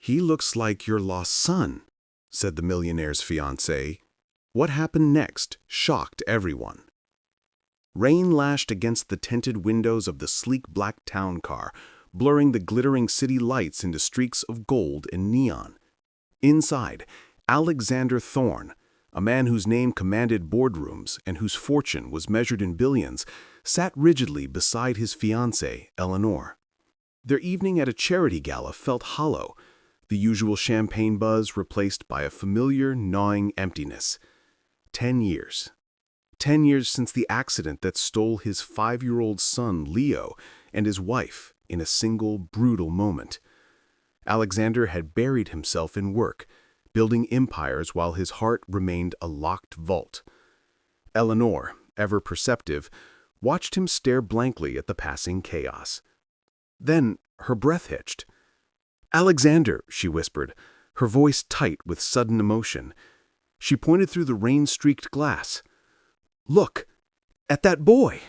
"He looks like your lost son," said the millionaire's fiancée. What happened next shocked everyone. Rain lashed against the tinted windows of the sleek black town car, blurring the glittering city lights into streaks of gold and neon. Inside, Alexander Thorne, a man whose name commanded boardrooms and whose fortune was measured in billions, sat rigidly beside his fiancée, Eleanor. Their evening at a charity gala felt hollow, the usual champagne buzz replaced by a familiar, gnawing emptiness. 10 years. 10 years since the accident that stole his 5-year-old son, Leo, and his wife in a single, brutal moment. Alexander had buried himself in work, building empires while his heart remained a locked vault. Eleanor, ever perceptive, watched him stare blankly at the passing chaos. Then her breath hitched. "Alexander," she whispered, her voice tight with sudden emotion. She pointed through the rain-streaked glass. "Look, at that boy!"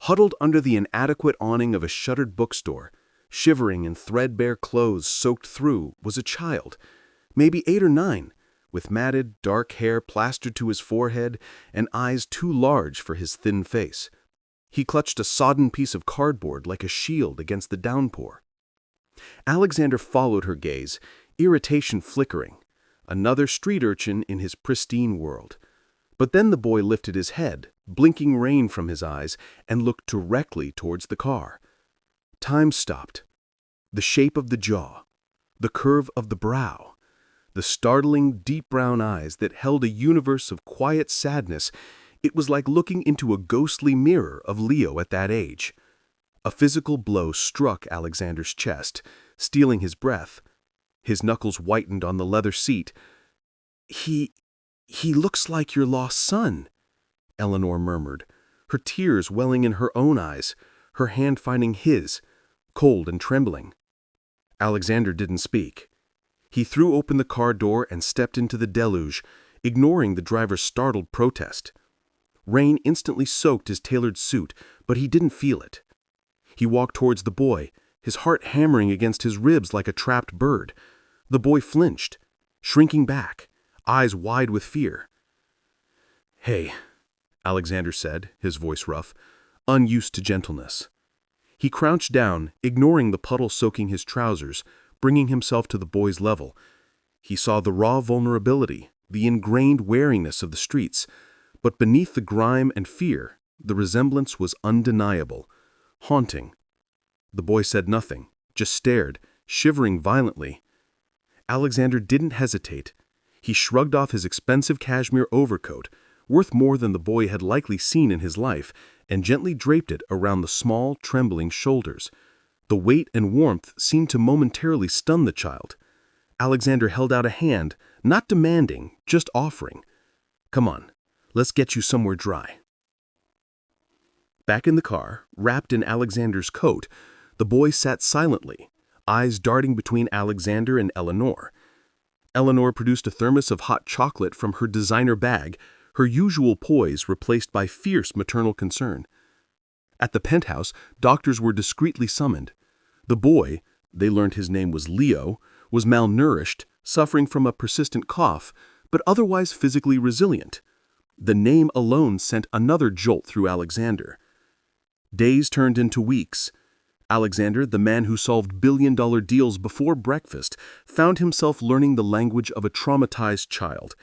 Huddled under the inadequate awning of a shuttered bookstore, shivering in threadbare clothes soaked through, was a child, maybe 8 or 9, with matted, dark hair plastered to his forehead and eyes too large for his thin face. He clutched a sodden piece of cardboard like a shield against the downpour. Alexander followed her gaze, irritation flickering, another street urchin in his pristine world. But then the boy lifted his head, blinking rain from his eyes, and looked directly towards the car. Time stopped. The shape of the jaw, the curve of the brow, the startling deep brown eyes that held a universe of quiet sadness. It was like looking into a ghostly mirror of Leo at that age. A physical blow struck Alexander's chest, stealing his breath. His knuckles whitened on the leather seat. He looks like your lost son," Eleanor murmured, her tears welling in her own eyes, her hand finding his, cold and trembling. Alexander didn't speak. He threw open the car door and stepped into the deluge, ignoring the driver's startled protest. Rain instantly soaked his tailored suit, but he didn't feel it. He walked towards the boy, his heart hammering against his ribs like a trapped bird. The boy flinched, shrinking back, eyes wide with fear. "Hey," Alexander said, his voice rough, unused to gentleness. He crouched down, ignoring the puddle soaking his trousers, bringing himself to the boy's level. He saw the raw vulnerability, the ingrained wariness of the streets, but beneath the grime and fear, the resemblance was undeniable, haunting. The boy said nothing, just stared, shivering violently. Alexander didn't hesitate. He shrugged off his expensive cashmere overcoat, worth more than the boy had likely seen in his life, and gently draped it around the small, trembling shoulders. The weight and warmth seemed to momentarily stun the child. Alexander held out a hand, not demanding, just offering. "Come on, let's get you somewhere dry." Back in the car, wrapped in Alexander's coat, the boy sat silently, eyes darting between Alexander and Eleanor. Eleanor produced a thermos of hot chocolate from her designer bag, her usual poise replaced by fierce maternal concern. At the penthouse, doctors were discreetly summoned. The boy, they learned his name was Leo, was malnourished, suffering from a persistent cough, but otherwise physically resilient. The name alone sent another jolt through Alexander. Days turned into weeks. Alexander, the man who solved billion-dollar deals before breakfast, found himself learning the language of a traumatized child.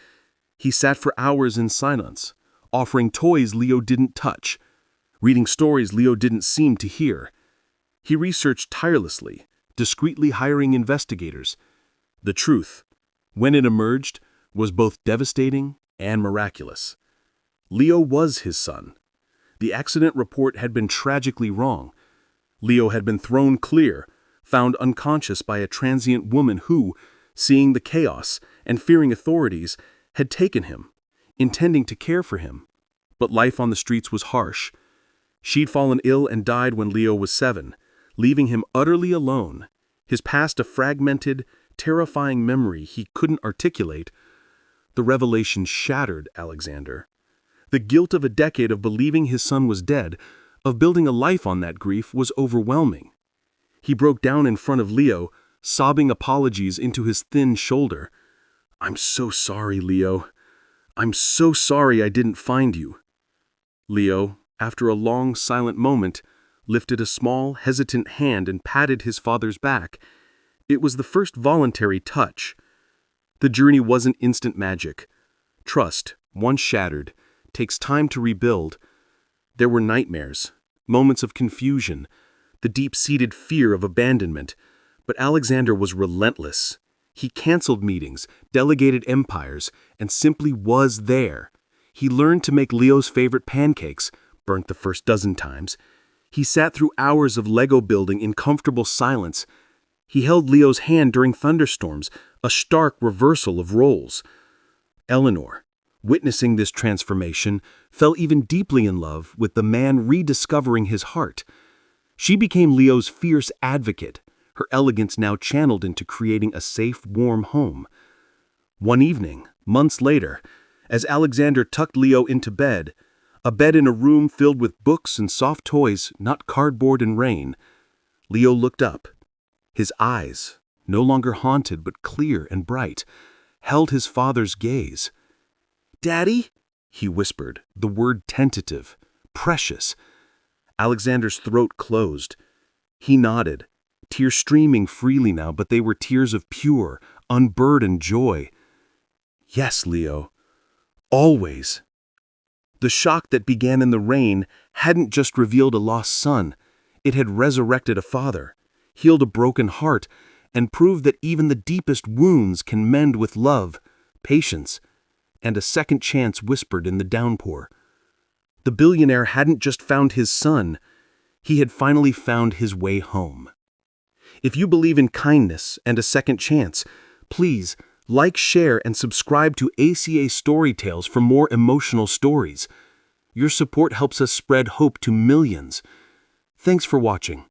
He sat for hours in silence, offering toys Leo didn't touch, reading stories Leo didn't seem to hear. He researched tirelessly, discreetly hiring investigators. The truth, when it emerged, was both devastating and miraculous. Leo was his son. The accident report had been tragically wrong. Leo had been thrown clear, found unconscious by a transient woman who, seeing the chaos and fearing authorities, had taken him, intending to care for him. But life on the streets was harsh. She'd fallen ill and died when Leo was 7, leaving him utterly alone, his past a fragmented, terrifying memory he couldn't articulate. The revelation shattered Alexander. The guilt of a decade of believing his son was dead, of building a life on that grief, was overwhelming. He broke down in front of Leo, sobbing apologies into his thin shoulder. "I'm so sorry, Leo. I'm so sorry I didn't find you." Leo, after a long, silent moment, lifted a small, hesitant hand and patted his father's back. It was the first voluntary touch. The journey wasn't instant magic. Trust, once shattered, takes time to rebuild. There were nightmares, moments of confusion, the deep-seated fear of abandonment. But Alexander was relentless. He canceled meetings, delegated empires, and simply was there. He learned to make Leo's favorite pancakes, burnt the first dozen times. He sat through hours of Lego building in comfortable silence. He held Leo's hand during thunderstorms, a stark reversal of roles. Eleanor, witnessing this transformation, fell even deeply in love with the man rediscovering his heart. She became Leo's fierce advocate, her elegance now channeled into creating a safe, warm home. One evening, months later, as Alexander tucked Leo into bed, a bed in a room filled with books and soft toys, not cardboard and rain, Leo looked up. His eyes, no longer haunted but clear and bright, held his father's gaze. "Daddy?" he whispered, the word tentative, precious. Alexander's throat closed. He nodded, tears streaming freely now, but they were tears of pure, unburdened joy. "Yes, Leo. Always." The shock that began in the rain hadn't just revealed a lost son. It had resurrected a father, healed a broken heart, and proved that even the deepest wounds can mend with love, patience, and a second chance whispered in the downpour. The billionaire hadn't just found his son. He had finally found his way home. If you believe in kindness and a second chance, please like, share, and subscribe to ACA Storytales for more emotional stories. Your support helps us spread hope to millions. Thanks for watching.